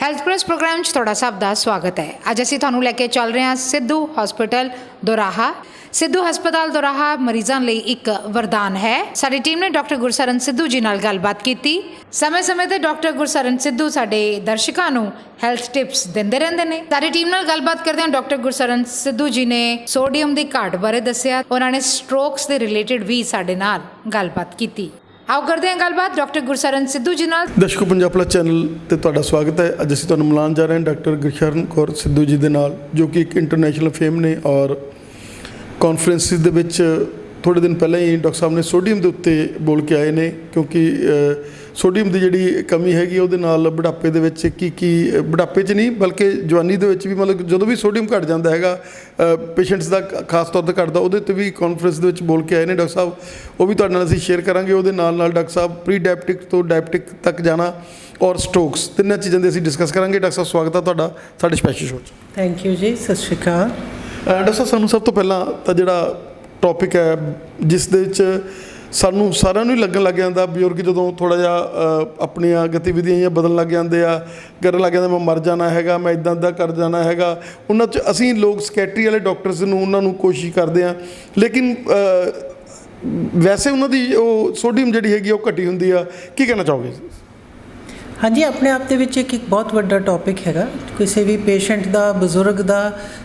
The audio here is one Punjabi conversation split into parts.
ਹੈਲਥ ਪ੍ਰੈਸ ਪ੍ਰੋਗਰਾਮ 'ਚ ਤੁਹਾਡਾ ਸਭ ਦਾ ਸਵਾਗਤ ਹੈ। ਅੱਜ ਅਸੀਂ ਤੁਹਾਨੂੰ ਲੈ ਕੇ ਚੱਲ ਰਹੇ ਹਾਂ ਸਿੱਧੂ ਹਸਪਤਾਲ ਦੋਰਾਹਾ। ਸਿੱਧੂ ਹਸਪਤਾਲ ਦੋਰਾਹਾ ਮਰੀਜ਼ਾਂ ਲਈ ਇੱਕ ਵਰਦਾਨ ਹੈ। ਸਾਡੀ ਟੀਮ ਨੇ ਡਾਕਟਰ ਗੁਰਸਰਨ ਸਿੱਧੂ ਜੀ ਨਾਲ ਗੱਲਬਾਤ ਕੀਤੀ। ਸਮੇਂ-ਸਮੇਂ ਤੇ ਡਾਕਟਰ ਗੁਰਸਰਨ ਸਿੱਧੂ ਸਾਡੇ ਦਰਸ਼ਕਾਂ ਨੂੰ ਹੈਲਥ ਟਿਪਸ ਦਿੰਦੇ ਰਹਿੰਦੇ ਨੇ। ਸਾਡੀ ਟੀਮ ਨਾਲ ਗੱਲਬਾਤ ਕਰਦੇ ਹਾਂ ਡਾਕਟਰ ਗੁਰਸਰਨ ਸਿੱਧੂ ਜੀ ਨੇ ਸੋਡੀਅਮ ਦੀ ਘਾਟ ਬਾਰੇ ਦੱਸਿਆ। ਉਹਨਾਂ ਨੇ ਸਟ੍ਰੋਕਸ ਦੇ ਰਿਲੇਟਡ ਵੀ ਸਾਡੇ ਨਾਲ ਗੱਲਬਾਤ ਕੀਤੀ। आओ करते हैं गलबात डॉक्टर गुरसरण सिद्धू जी नाल। दर्शकों पंजाब प्लस चैनल ते तुहाडा स्वागत है। अज असीं तुहानूं मिलान जा रहे हैं डॉक्टर गुरशरण कौर सिद्धू जी दे नाल, जो कि एक इंटरनेशनल फेम ने और कॉन्फ्रेंसिस दे विच थोड़े दिन पहले ही डॉक्टर साहब ने सोडियम के उत्ते बोल के आए ने, क्योंकि सोडियम की जिहड़ी कमी हैगी उहदे नाल बुढ़ापे दे विच की बुढ़ापे च नहीं बल्कि जवानी दे विच भी मतलब जदों भी सोडियम घट जाता हैगा पेशेंट्स का खास तौर पर घटदा, उहदे ते भी कॉन्फ्रेंस दे विच बोल के आए ने डॉक्टर साहब। वो भी तुहाडे नाल असीं शेयर करांगे। उहदे नाल डॉक्टर साहब प्री डायबिटिक तो डायबिटिक तक जाना और स्ट्रोक्स तिन्नां चीज़ां दे असीं डिस्कस करांगे। डॉक्टर साहब स्वागत है तुहाडा साडे स्पैशल शो च। थैंक यू जी, सत श्री अकाल। डॉक्टर साहब सानूं सब तो पहलां तां जिहड़ा टॉपिक है जिस दे विच सानूं सारिਆਂ ਨੂੰ ਹੀ ਲੱਗਣ ਲੱਗ ਜਾਂਦਾ ਬਜ਼ੁਰਗ ਜਦੋਂ ਥੋੜ੍ਹਾ ਜਿਹਾ ਆਪਣੀਆਂ ਗਤੀਵਿਧੀਆਂ ਜਾਂ ਬਦਲਣ ਲੱਗ ਜਾਂਦੇ ਆ, ਕਰਨ ਲੱਗ ਜਾਂਦੇ ਮੈਂ ਮਰ ਜਾਣਾ ਹੈਗਾ, ਮੈਂ ਇੱਦਾਂ ਇੱਦਾਂ ਕਰ ਜਾਣਾ ਹੈਗਾ। ਉਹਨਾਂ 'ਚ ਅਸੀਂ ਲੋਕ ਸਕੈਟਰੀ ਵਾਲੇ ਡਾਕਟਰਸ ਨੂੰ ਉਹਨਾਂ ਨੂੰ ਕੋਸ਼ਿਸ਼ ਕਰਦੇ ਹਾਂ, ਲੇਕਿਨ ਵੈਸੇ ਉਹਨਾਂ ਦੀ ਉਹ ਸੋਡੀਅਮ ਜਿਹੜੀ ਹੈਗੀ ਉਹ ਘਟੀ ਹੁੰਦੀ ਆ। ਕੀ ਕਹਿਣਾ ਚਾਹੋਗੇ? हाँ जी, अपने आप ਦੇ ਵਿੱਚ ਇੱਕ ਬਹੁਤ ਵੱਡਾ ਟੌਪਿਕ ਹੈਗਾ। ਕਿਸੇ ਵੀ ਪੇਸ਼ੈਂਟ ਦਾ, ਬਜ਼ੁਰਗ ਦਾ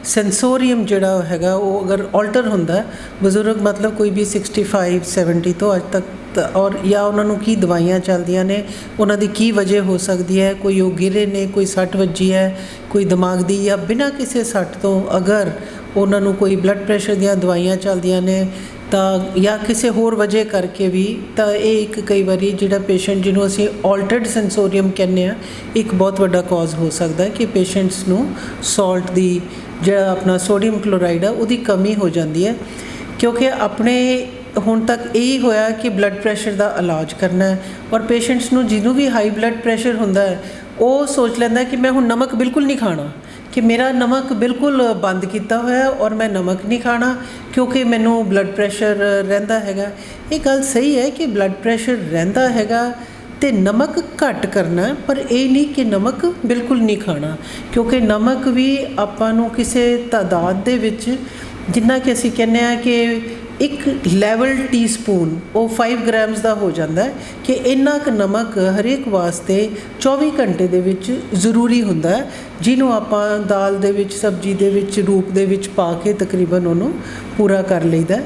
ਸੈਂਸੋਰੀਅਮ ਜਿਹੜਾ ਹੈਗਾ ਉਹ ਅਗਰ ਆਲਟਰ ਹੁੰਦਾ, ਬਜ਼ੁਰਗ ਮਤਲਬ ਕੋਈ ਵੀ 65 70 ਤੋਂ ਅੱਜ ਤੱਕ, ਔਰ ਜਾਂ ਉਹਨਾਂ ਨੂੰ ਕੀ ਦਵਾਈਆਂ ਚੱਲਦੀਆਂ ਨੇ, ਉਹਨਾਂ ਦੀ ਕੀ ਵਜ੍ਹਾ ਹੋ ਸਕਦੀ ਹੈ, ਕੋਈ ਉਹ ਗਿਰੇ ਨੇ, ਕੋਈ ਸੱਟ ਵੱਜੀ ਹੈ, ਕੋਈ ਦਿਮਾਗ ਦੀ, ਜਾਂ ਬਿਨਾਂ ਕਿਸੇ ਸੱਟ ਤੋਂ ਅਗਰ ਉਹਨਾਂ ਨੂੰ ਕੋਈ ਬਲੱਡ ਪ੍ਰੈਸ਼ਰ ਦੀਆਂ ਦਵਾਈਆਂ ਚੱਲਦੀਆਂ ਨੇ ਤਾਂ ਜਾਂ ਕਿਸੇ ਹੋਰ ਵਜ੍ਹਾ ਕਰਕੇ ਵੀ, ਤਾਂ ਇਹ ਇੱਕ ਕਈ ਵਾਰੀ ਜਿਹੜਾ ਪੇਸ਼ੈਂਟ ਜਿਹਨੂੰ ਅਸੀਂ ਆਲਟਰਡ ਸੈਂਸੋਰੀਅਮ ਕਹਿੰਦੇ ਹਾਂ, ਇੱਕ ਬਹੁਤ ਵੱਡਾ ਕਾਜ਼ ਹੋ ਸਕਦਾ ਹੈ ਕਿ ਪੇਸ਼ੈਂਟਸ ਨੂੰ ਸਾਲਟ ਦੀ ਜਿਹੜਾ ਆਪਣਾ ਸੋਡੀਅਮ ਕਲੋਰਾਈਡ ਆ ਉਹਦੀ ਕਮੀ ਹੋ ਜਾਂਦੀ ਹੈ। ਕਿਉਂਕਿ ਆਪਣੇ ਹੁਣ ਤੱਕ ਇਹੀ ਹੋਇਆ ਕਿ ਬਲੱਡ ਪ੍ਰੈਸ਼ਰ ਦਾ ਇਲਾਜ ਕਰਨਾ ਹੈ, ਔਰ ਪੇਸ਼ੈਂਟਸ ਨੂੰ ਜਿਹਨੂੰ ਵੀ ਹਾਈ ਬਲੱਡ ਪ੍ਰੈਸ਼ਰ ਹੁੰਦਾ ਹੈ ਉਹ ਸੋਚ ਲੈਂਦਾ ਕਿ ਮੈਂ ਹੁਣ ਨਮਕ ਬਿਲਕੁਲ ਨਹੀਂ ਖਾਣਾ, ਕਿ ਮੇਰਾ ਨਮਕ ਬਿਲਕੁਲ ਬੰਦ ਕੀਤਾ ਹੋਇਆ ਔਰ ਮੈਂ ਨਮਕ ਨਹੀਂ ਖਾਣਾ ਕਿਉਂਕਿ ਮੈਨੂੰ ਬਲੱਡ ਪ੍ਰੈਸ਼ਰ ਰਹਿੰਦਾ ਹੈਗਾ। ਇਹ ਗੱਲ ਸਹੀ ਹੈ ਕਿ ਬਲੱਡ ਪ੍ਰੈਸ਼ਰ ਰਹਿੰਦਾ ਹੈਗਾ ਅਤੇ ਨਮਕ ਘੱਟ ਕਰਨਾ, ਪਰ ਇਹ ਨਹੀਂ ਕਿ ਨਮਕ ਬਿਲਕੁਲ ਨਹੀਂ ਖਾਣਾ, ਕਿਉਂਕਿ ਨਮਕ ਵੀ ਆਪਾਂ ਨੂੰ ਕਿਸੇ ਤਾਦਾਦ ਦੇ ਵਿੱਚ, ਜਿੰਨਾ ਕਿ ਅਸੀਂ ਕਹਿੰਦੇ ਹਾਂ ਕਿ ਇੱਕ ਲੈਵਲ ਟੀਸਪੂਨ ਉਹ 5 ਗ੍ਰਾਮਸ ਦਾ ਹੋ ਜਾਂਦਾ ਹੈ, ਕਿ ਇੰਨਾ ਕੁ ਨਮਕ ਹਰੇਕ ਵਾਸਤੇ 24 ਘੰਟੇ ਦੇ ਵਿੱਚ ਜ਼ਰੂਰੀ ਹੁੰਦਾ ਹੈ, ਜਿਹਨੂੰ ਆਪਾਂ ਦਾਲ ਦੇ ਵਿੱਚ, ਸਬਜ਼ੀ ਦੇ ਵਿੱਚ ਰੂਪ ਦੇ ਵਿੱਚ ਪਾ ਕੇ ਤਕਰੀਬਨ ਉਹਨੂੰ ਪੂਰਾ ਕਰ ਲਈਦਾ।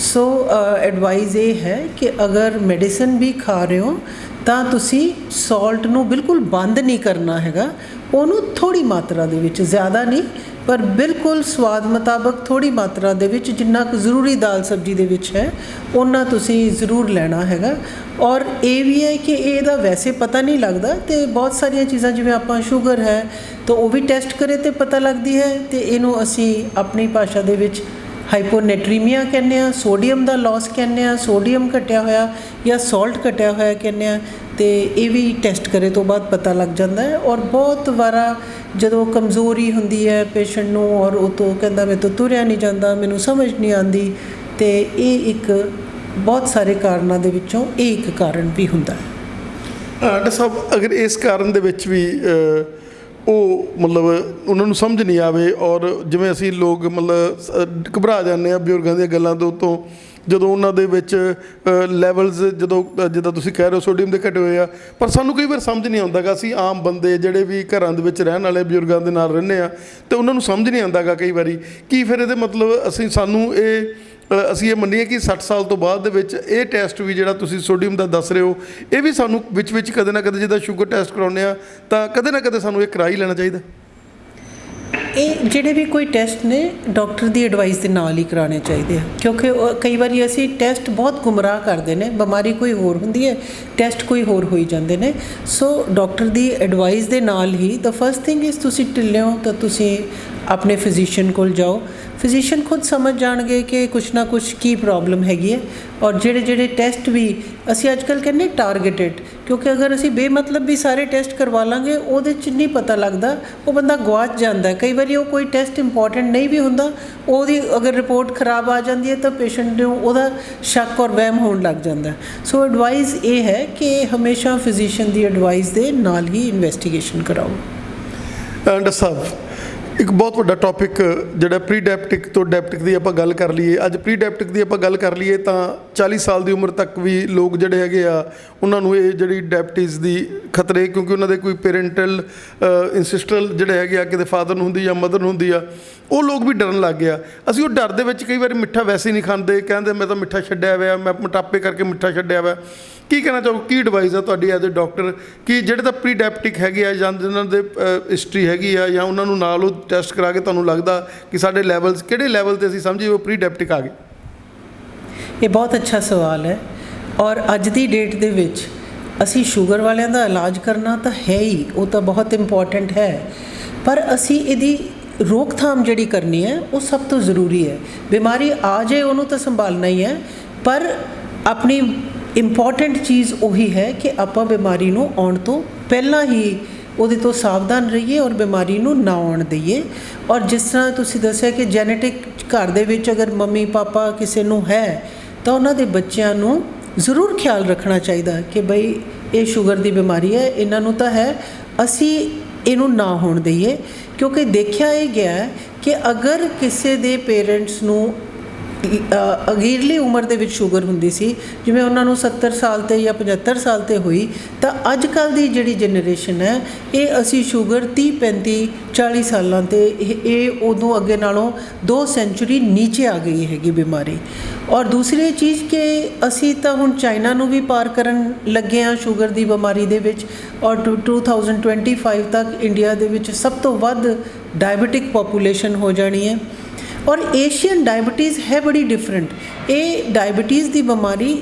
ਸੋ ਐਡਵਾਈਜ਼ ਇਹ ਹੈ ਕਿ ਅਗਰ ਮੈਡੀਸਨ ਵੀ ਖਾ ਰਹੇ ਹੋ ਤਾਂ ਤੁਸੀਂ ਸਾਲਟ ਨੂੰ ਬਿਲਕੁਲ ਬੰਦ ਨਹੀਂ ਕਰਨਾ ਹੈਗਾ, ਉਹਨੂੰ ਥੋੜ੍ਹੀ ਮਾਤਰਾ ਦੇ ਵਿੱਚ, ਜ਼ਿਆਦਾ ਨਹੀਂ ਪਰ ਬਿਲਕੁਲ ਸਵਾਦ ਮੁਤਾਬਕ ਥੋੜ੍ਹੀ ਮਾਤਰਾ ਦੇ ਵਿੱਚ, ਜਿੰਨਾ ਕੁ ਜ਼ਰੂਰੀ ਦਾਲ ਸਬਜ਼ੀ ਦੇ ਵਿੱਚ ਹੈ ਉਹਨਾਂ ਤੁਸੀਂ ਜ਼ਰੂਰ ਲੈਣਾ ਹੈਗਾ। ਔਰ ਇਹ ਵੀ ਹੈ ਕਿ ਇਹਦਾ ਵੈਸੇ ਪਤਾ ਨਹੀਂ ਲੱਗਦਾ, ਅਤੇ ਬਹੁਤ ਸਾਰੀਆਂ ਚੀਜ਼ਾਂ ਜਿਵੇਂ ਆਪਾਂ ਸ਼ੂਗਰ ਹੈ ਤਾਂ ਉਹ ਵੀ ਟੈਸਟ ਕਰੇ ਤਾਂ ਪਤਾ ਲੱਗਦੀ ਹੈ, ਅਤੇ ਇਹਨੂੰ ਅਸੀਂ ਆਪਣੀ ਭਾਸ਼ਾ ਦੇ ਵਿੱਚ ਹਾਈਪੋਨੈਟਰੀਮੀਆ ਕਹਿੰਦੇ ਹਾਂ, ਸੋਡੀਅਮ ਦਾ ਲਾਸ ਕਹਿੰਦੇ ਹਾਂ, ਸੋਡੀਅਮ ਘਟਿਆ ਹੋਇਆ ਜਾਂ ਸਾਲਟ ਘਟਿਆ ਹੋਇਆ ਕਹਿੰਦੇ ਹਾਂ, ਅਤੇ ਇਹ ਵੀ ਟੈਸਟ ਕਰੇ ਤੋਂ ਬਾਅਦ ਪਤਾ ਲੱਗ ਜਾਂਦਾ ਹੈ। ਔਰ ਬਹੁਤ ਵਾਰਾ ਜਦੋਂ ਕਮਜ਼ੋਰੀ ਹੁੰਦੀ ਹੈ ਪੇਸ਼ੈਂਟ ਨੂੰ ਔਰ ਉਹ ਤੋਂ ਕਹਿੰਦਾ ਮੇਰੇ ਤੋਂ ਤੁਰਿਆ ਨਹੀਂ ਜਾਂਦਾ, ਮੈਨੂੰ ਸਮਝ ਨਹੀਂ ਆਉਂਦੀ, ਅਤੇ ਇਹ ਇੱਕ ਬਹੁਤ ਸਾਰੇ ਕਾਰਨਾਂ ਦੇ ਵਿੱਚੋਂ ਇਹ ਇੱਕ ਕਾਰਨ ਵੀ ਹੁੰਦਾ ਹੈ। ਡਾਕਟਰ ਸਾਹਿਬ, ਅਗਰ ਇਸ ਕਾਰਨ ਦੇ ਵਿੱਚ ਵੀ ਉਹ ਮਤਲਬ ਉਹਨਾਂ ਨੂੰ ਸਮਝ ਨਹੀਂ ਆਵੇ, ਔਰ ਜਿਵੇਂ ਅਸੀਂ ਲੋਕ ਮਤਲਬ ਘਬਰਾ ਜਾਂਦੇ ਹਾਂ ਬਜ਼ੁਰਗਾਂ ਦੀਆਂ ਗੱਲਾਂ ਤੋਂ ਜਦੋਂ ਉਹਨਾਂ ਦੇ ਵਿੱਚ ਲੈਵਲਸ ਜਦੋਂ ਜਿੱਦਾਂ ਤੁਸੀਂ ਕਹਿ ਰਹੇ ਹੋ ਸੋਡੀਅਮ ਦੇ ਘਟੇ ਹੋਏ ਆ, ਪਰ ਸਾਨੂੰ ਕਈ ਵਾਰ ਸਮਝ ਨਹੀਂ ਆਉਂਦਾ ਗਾ। ਅਸੀਂ ਆਮ ਬੰਦੇ ਜਿਹੜੇ ਵੀ ਘਰਾਂ ਦੇ ਵਿੱਚ ਰਹਿਣ ਵਾਲੇ ਬਜ਼ੁਰਗਾਂ ਦੇ ਨਾਲ ਰਹਿੰਦੇ ਆ ਅਤੇ ਉਹਨਾਂ ਨੂੰ ਸਮਝ ਨਹੀਂ ਆਉਂਦਾ ਗਾ ਕਈ ਵਾਰੀ ਕੀ ਫਿਰ ਇਹਦੇ ਮਤਲਬ ਸਾਨੂੰ ਅਸੀਂ ਇਹ ਮੰਨੀਏ ਕਿ 60 ਸਾਲ ਤੋਂ ਬਾਅਦ ਦੇ ਵਿੱਚ ਇਹ ਟੈਸਟ ਵੀ ਜਿਹੜਾ ਤੁਸੀਂ ਸੋਡੀਅਮ ਦਾ ਦੱਸ ਰਹੇ ਹੋ, ਇਹ ਵੀ ਸਾਨੂੰ ਵਿੱਚ ਕਦੇ ਨਾ ਕਦੇ ਜਿੱਦਾਂ ਸ਼ੂਗਰ ਟੈਸਟ ਕਰਾਉਂਦੇ ਆ ਤਾਂ ਕਦੇ ਨਾ ਕਦੇ ਸਾਨੂੰ ਇਹ ਕਰਾ ਹੀ ਲੈਣਾ ਚਾਹੀਦਾ। ਇਹ ਜਿਹੜੇ ਵੀ ਕੋਈ ਟੈਸਟ ਨੇ ਡਾਕਟਰ ਦੀ ਐਡਵਾਈਸ ਦੇ ਨਾਲ ਹੀ ਕਰਾਉਣੇ ਚਾਹੀਦੇ ਆ, ਕਿਉਂਕਿ ਕਈ ਵਾਰੀ ਅਸੀਂ ਟੈਸਟ ਬਹੁਤ ਗੁੰਮਰਾਹ ਕਰਦੇ ਨੇ, ਬਿਮਾਰੀ ਕੋਈ ਹੋਰ ਹੁੰਦੀ ਹੈ, ਟੈਸਟ ਕੋਈ ਹੋਰ ਹੋਈ ਜਾਂਦੇ ਨੇ। ਸੋ ਡਾਕਟਰ ਦੀ ਐਡਵਾਈਸ ਦੇ ਨਾਲ ਹੀ ਦ ਫਸਟ ਥਿੰਗ ਇਜ਼ ਤੁਸੀਂ ਢਿੱਲੇ ਹੋ ਤਾਂ ਤੁਸੀਂ ਆਪਣੇ ਫਿਜ਼ੀਸ਼ੀਅਨ ਕੋਲ ਜਾਓ। ਫਿਜ਼ੀਸ਼ੀਅਨ ਖੁਦ ਸਮਝ ਜਾਣਗੇ ਕਿ ਕੁਛ ਨਾ ਕੁਛ ਕੀ ਪ੍ਰੋਬਲਮ ਹੈਗੀ ਹੈ। ਔਰ ਜਿਹੜੇ ਟੈਸਟ ਵੀ ਅਸੀਂ ਅੱਜ ਕੱਲ੍ਹ ਕਹਿੰਦੇ ਟਾਰਗੇਟਡ, ਕਿਉਂਕਿ ਅਗਰ ਅਸੀਂ ਬੇਮਤਲਬ ਵੀ ਸਾਰੇ ਟੈਸਟ ਕਰਵਾ ਲਾਂਗੇ ਉਹਦੇ 'ਚ ਨਹੀਂ ਪਤਾ ਲੱਗਦਾ, ਉਹ ਬੰਦਾ ਗਵਾਚ ਜਾਂਦਾ। ਕਈ ਵਾਰੀ ਉਹ ਕੋਈ ਟੈਸਟ ਇੰਪੋਰਟੈਂਟ ਨਹੀਂ ਵੀ ਹੁੰਦਾ, ਉਹਦੀ ਅਗਰ ਰਿਪੋਰਟ ਖਰਾਬ ਆ ਜਾਂਦੀ ਹੈ ਤਾਂ ਪੇਸ਼ੈਂਟ ਨੂੰ ਉਹਦਾ ਸ਼ੱਕ ਔਰ ਵਹਿਮ ਹੋਣ ਲੱਗ ਜਾਂਦਾ। ਸੋ ਐਡਵਾਈਸ ਇਹ ਹੈ ਕਿ ਹਮੇਸ਼ਾ ਫਿਜ਼ੀਸ਼ੀਅਨ ਦੀ ਐਡਵਾਈਸ ਦੇ ਨਾਲ ਹੀ ਇਨਵੈਸਟੀਗੇਸ਼ਨ ਕਰਾਓ। ਡਾਕਟਰ ਸਾਹਿਬ ਇੱਕ ਬਹੁਤ ਵੱਡਾ ਟੌਪਿਕ ਜਿਹੜਾ ਪ੍ਰੀ ਡਾਇਬਟਿਕ ਤੋਂ ਡਾਇਬਟਿਕ ਦੀ ਆਪਾਂ ਗੱਲ ਕਰ ਲਈਏ, ਅੱਜ ਪ੍ਰੀ ਡਾਇਬਟਿਕ ਦੀ ਆਪਾਂ ਗੱਲ ਕਰ ਲਈਏ ਤਾਂ 40 ਸਾਲ ਦੀ ਉਮਰ ਤੱਕ ਵੀ ਲੋਕ ਜਿਹੜੇ ਹੈਗੇ ਆ ਉਹਨਾਂ ਨੂੰ ਇਹ ਜਿਹੜੀ ਡਾਇਬਟੀਜ਼ ਦੀ ਖਤਰੇ, ਕਿਉਂਕਿ ਉਹਨਾਂ ਦੇ ਕੋਈ ਪੇਰੈਂਟਲ ਇੰਸਿਸਟਰਲ ਜਿਹੜੇ ਹੈਗੇ ਆ ਕਿਤੇ ਫਾਦਰ ਨੂੰ ਹੁੰਦੀ ਜਾਂ ਮਦਰ ਨੂੰ ਹੁੰਦੀ ਆ, ਉਹ ਲੋਕ ਵੀ ਡਰਨ ਲੱਗ ਗਿਆ। ਅਸੀਂ ਉਹ ਡਰ ਦੇ ਵਿੱਚ ਕਈ ਵਾਰੀ ਮਿੱਠਾ ਵੈਸੇ ਹੀ ਨਹੀਂ ਖਾਂਦੇ, ਕਹਿੰਦੇ ਮੈਂ ਤਾਂ ਮਿੱਠਾ ਛੱਡਿਆ ਹੋਇਆ, ਮੈਂ ਮੋਟਾਪੇ ਕਰਕੇ ਮਿੱਠਾ ਛੱਡਿਆ ਹੋਇਆ। ਕੀ ਕਹਿਣਾ ਚਾਹੋ, ਕੀ ਐਡਵਾਈਸ ਆ ਤੁਹਾਡੀ ਐਜ਼ ਏ ਡਾਕਟਰ ਕਿ ਜਿਹੜੇ ਤਾਂ ਪ੍ਰੀ ਡਾਇਬਟਿਕ ਹੈਗੇ ਆ ਜਾਂ ਜਿਨ੍ਹਾਂ ਦੇ ਹਿਸਟਰੀ ਹੈਗੀ ਆ ਜਾਂ ਉਹਨਾਂ ਨੂੰ ਨਾਲ ਉਹ ਟੈਸਟ ਕਰਾ ਕੇ ਤੁਹਾਨੂੰ ਲੱਗਦਾ ਕਿ ਸਾਡੇ ਲੈਵਲਸ ਕਿਹੜੇ ਲੈਵਲ 'ਤੇ ਅਸੀਂ ਸਮਝੀਏ ਉਹ ਪ੍ਰੀ ਡਾਇਬਟਿਕ ਆ ਗਏ? ਇਹ ਬਹੁਤ ਅੱਛਾ ਸਵਾਲ ਹੈ ਔਰ ਅੱਜ ਦੀ ਡੇਟ ਦੇ ਵਿੱਚ ਅਸੀਂ ਸ਼ੂਗਰ ਵਾਲਿਆਂ ਦਾ ਇਲਾਜ ਕਰਨਾ ਤਾਂ ਹੈ ਹੀ, ਉਹ ਤਾਂ ਬਹੁਤ ਇੰਪੋਰਟੈਂਟ ਹੈ, ਪਰ ਅਸੀਂ ਇਹਦੀ ਰੋਕਥਾਮ ਜਿਹੜੀ ਕਰਨੀ ਹੈ ਉਹ ਸਭ ਤੋਂ ਜ਼ਰੂਰੀ ਹੈ। ਬਿਮਾਰੀ ਆ ਜਾਏ ਉਹਨੂੰ ਤਾਂ ਸੰਭਾਲਣਾ ਹੀ ਹੈ, ਪਰ ਆਪਣੀ ਇੰਪੋਰਟੈਂਟ ਚੀਜ਼ ਉਹੀ ਹੈ ਕਿ ਆਪਾਂ ਬਿਮਾਰੀ ਨੂੰ ਆਉਣ ਤੋਂ ਪਹਿਲਾਂ ਹੀ ਉਹਦੇ ਤੋਂ ਸਾਵਧਾਨ ਰਹੀਏ ਔਰ ਬਿਮਾਰੀ ਨੂੰ ਨਾ ਆਉਣ ਦਈਏ। ਔਰ ਜਿਸ ਤਰ੍ਹਾਂ ਤੁਸੀਂ ਦੱਸਿਆ ਕਿ ਜੈਨੇਟਿਕ ਘਰ ਦੇ ਵਿੱਚ ਅਗਰ ਮੰਮੀ ਪਾਪਾ ਕਿਸੇ ਨੂੰ ਹੈ ਤਾਂ ਉਹਨਾਂ ਦੇ ਬੱਚਿਆਂ ਨੂੰ ਜ਼ਰੂਰ ਖਿਆਲ ਰੱਖਣਾ ਚਾਹੀਦਾ ਕਿ ਬਈ ਇਹ ਸ਼ੂਗਰ ਦੀ ਬਿਮਾਰੀ ਹੈ, ਇਹਨਾਂ ਨੂੰ ਤਾਂ ਹੈ, ਅਸੀਂ ਇਹਨੂੰ ਨਾ ਹੋਣ ਦਈਏ। ਕਿਉਂਕਿ ਦੇਖਿਆ ਇਹ ਗਿਆ ਕਿ ਅਗਰ ਕਿਸੇ ਦੇ ਪੇਰੈਂਟਸ ਨੂੰ ਅਗੀਰਲੀ ਉਮਰ ਦੇ ਵਿੱਚ ਸ਼ੂਗਰ ਹੁੰਦੀ ਸੀ, ਜਿਵੇਂ ਉਹਨਾਂ ਨੂੰ 70 ਸਾਲ 'ਤੇ ਜਾਂ 75 ਸਾਲ 'ਤੇ ਹੋਈ, ਤਾਂ ਅੱਜ ਕੱਲ੍ਹ ਦੀ ਜਿਹੜੀ ਜਨਰੇਸ਼ਨ ਹੈ ਇਹ ਅਸੀਂ ਸ਼ੂਗਰ 30 35 40 ਸਾਲਾਂ 'ਤੇ ਇਹ ਉਦੋਂ ਅੱਗੇ ਨਾਲੋਂ 2 ਸੈਂਚੁਰੀ ਨੀਚੇ ਆ ਗਈ ਹੈਗੀ ਬਿਮਾਰੀ। ਔਰ ਦੂਸਰੀ ਚੀਜ਼ ਕਿ ਅਸੀਂ ਤਾਂ ਹੁਣ ਚਾਈਨਾ ਨੂੰ ਵੀ ਪਾਰ ਕਰਨ ਲੱਗੇ ਹਾਂ ਸ਼ੂਗਰ ਦੀ ਬਿਮਾਰੀ ਦੇ ਵਿੱਚ, ਔਰ 2025 ਤੱਕ ਇੰਡੀਆ ਦੇ ਵਿੱਚ ਸਭ ਤੋਂ ਵੱਧ ਡਾਇਬਟਿਕ ਪੋਪੂਲੇਸ਼ਨ ਹੋ ਜਾਣੀ ਹੈ। ਔਰ ਏਸ਼ੀਅਨ ਡਾਇਬਟੀਜ਼ ਹੈ ਬੜੀ ਡਿਫਰੈਂਟ। ਇਹ ਡਾਇਬਟੀਜ਼ ਦੀ ਬਿਮਾਰੀ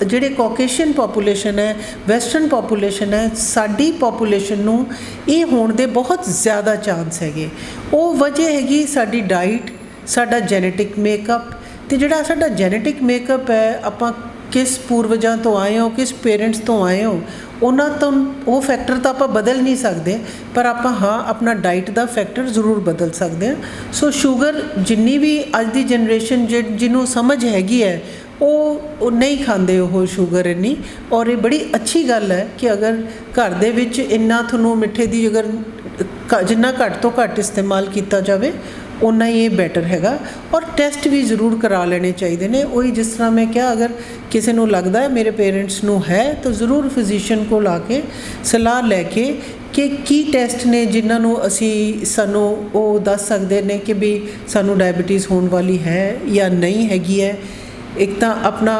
ਜਿਹੜੇ ਕਾਕੇਸ਼ੀਅਨ ਪੋਪੂਲੇਸ਼ਨ ਹੈ, ਵੈਸਟਰਨ ਪੋਪੂਲੇਸ਼ਨ ਹੈ, ਸਾਡੀ ਪੋਪੂਲੇਸ਼ਨ ਨੂੰ ਇਹ ਹੋਣ ਦੇ ਬਹੁਤ ਜ਼ਿਆਦਾ ਚਾਂਸ ਹੈਗੇ। ਉਹ ਵਜ੍ਹਾ ਹੈਗੀ ਸਾਡੀ ਡਾਈਟ, ਸਾਡਾ ਜੈਨੇਟਿਕ ਮੇਕਅਪ, ਅਤੇ ਜਿਹੜਾ ਸਾਡਾ ਜੈਨੇਟਿਕ ਮੇਕਅਪ ਹੈ, ਆਪਾਂ ਕਿਸ ਪੂਰਵਜਾਂ ਤੋਂ ਆਏ ਹੋ, ਕਿਸ ਪੇਰੈਂਟਸ ਤੋਂ ਆਏ ਹੋ, ਉਹਨਾਂ ਤੋਂ ਉਹ ਫੈਕਟਰ ਤਾਂ ਆਪਾਂ ਬਦਲ ਨਹੀਂ ਸਕਦੇ, ਪਰ ਆਪਾਂ ਹਾਂ ਆਪਣਾ ਡਾਈਟ ਦਾ ਫੈਕਟਰ ਜ਼ਰੂਰ ਬਦਲ ਸਕਦੇ ਹਾਂ। ਸੋ ਸ਼ੂਗਰ ਜਿੰਨੀ ਵੀ ਅੱਜ ਦੀ ਜਨਰੇਸ਼ਨ ਜਿਹਨੂੰ ਸਮਝ ਹੈਗੀ ਹੈ ਉਹ ਨਹੀਂ ਖਾਂਦੇ ਉਹ ਸ਼ੂਗਰ ਇੰਨੀ। ਔਰ ਇਹ ਬੜੀ ਅੱਛੀ ਗੱਲ ਹੈ ਕਿ ਅਗਰ ਘਰ ਦੇ ਵਿੱਚ ਇੰਨਾ ਤੁਹਾਨੂੰ ਮਿੱਠੇ ਦੀ ਅਗਰ ਜਿੰਨਾ ਘੱਟ ਤੋਂ ਘੱਟ ਇਸਤੇਮਾਲ ਕੀਤਾ ਜਾਵੇ ਉਨਾ ਹੀ ਇਹ ਬੈਟਰ ਹੈਗਾ। ਔਰ ਟੈਸਟ ਵੀ ਜ਼ਰੂਰ ਕਰਾ ਲੈਣੇ ਚਾਹੀਦੇ ਨੇ। ਉਹੀ ਜਿਸ ਤਰ੍ਹਾਂ ਮੈਂ ਕਿਹਾ, ਅਗਰ ਕਿਸੇ ਨੂੰ ਲੱਗਦਾ ਹੈ ਮੇਰੇ ਪੇਰੈਂਟਸ ਨੂੰ ਹੈ ਤਾਂ ਜ਼ਰੂਰ ਫਿਜ਼ੀਸ਼ੀਅਨ ਕੋਲ ਆ ਕੇ ਸਲਾਹ ਲੈ ਕੇ ਕਿ ਕੀ ਟੈਸਟ ਨੇ ਜਿਨ੍ਹਾਂ ਨੂੰ ਸਾਨੂੰ ਉਹ ਦੱਸ ਸਕਦੇ ਨੇ ਕਿ ਵੀ ਸਾਨੂੰ ਡਾਇਬਟੀਜ਼ ਹੋਣ ਵਾਲੀ ਹੈ ਜਾਂ ਨਹੀਂ ਹੈਗੀ ਹੈ। ਇੱਕ ਤਾਂ ਆਪਣਾ